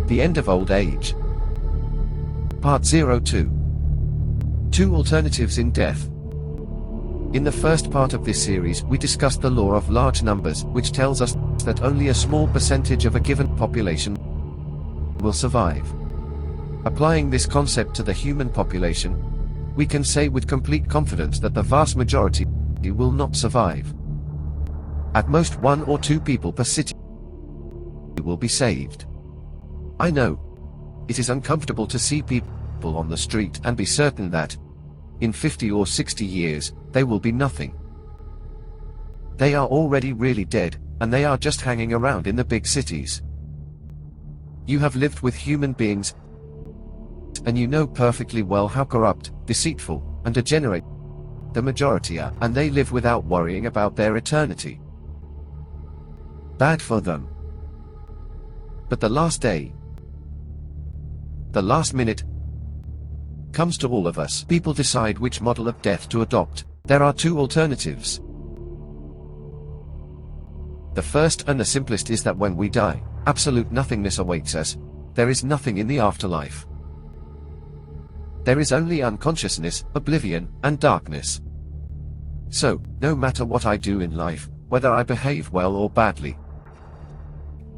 The End of Old Age. Part 02. Two alternatives in death. In the first part of this series, we discussed the law of large numbers, which tells us that only a small percentage of a given population will survive. Applying this concept to the human population, we can say with complete confidence that the vast majority will not survive. At most 1 or 2 people per city will be saved. I know. It is uncomfortable to see people on the street and be certain that, in 50 or 60 years, they will be nothing. They are already really dead, and they are just hanging around in the big cities. You have lived with human beings, and you know perfectly well how corrupt, deceitful, and degenerate the majority are, and they live without worrying about their eternity. Bad for them. But the last day, the last minute, comes to all of us. People decide which model of death to adopt. There are two alternatives. The first and the simplest is that when we die, absolute nothingness awaits us. There is nothing in the afterlife. There is only unconsciousness, oblivion, and darkness. So, no matter what I do in life, whether I behave well or badly,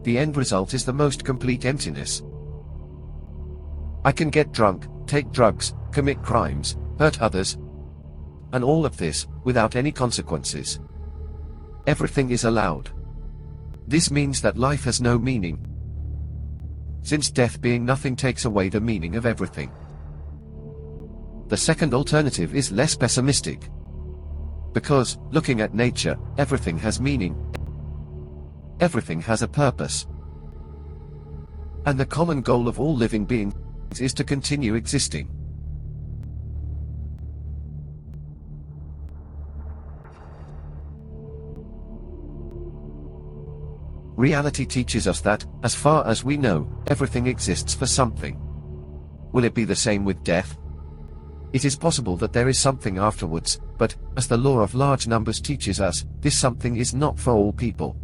the end result is the most complete emptiness. I can get drunk, take drugs, commit crimes, hurt others, and all of this, without any consequences. Everything is allowed. This means that life has no meaning, since death being nothing takes away the meaning of everything. The second alternative is less pessimistic. Because, looking at nature, everything has meaning. Everything has a purpose. And the common goal of all living beings is to continue existing. Reality teaches us that, as far as we know, everything exists for something. Will it be the same with death? It is possible that there is something afterwards, but, as the law of large numbers teaches us, this something is not for all people.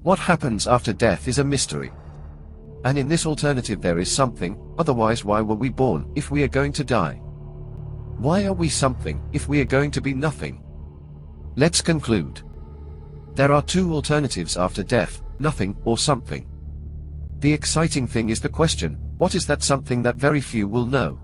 What happens after death is a mystery. And in this alternative there is something, otherwise why were we born if we are going to die? Why are we something if we are going to be nothing? Let's conclude. There are two alternatives after death, nothing or something. The exciting thing is the question, what is that something that very few will know?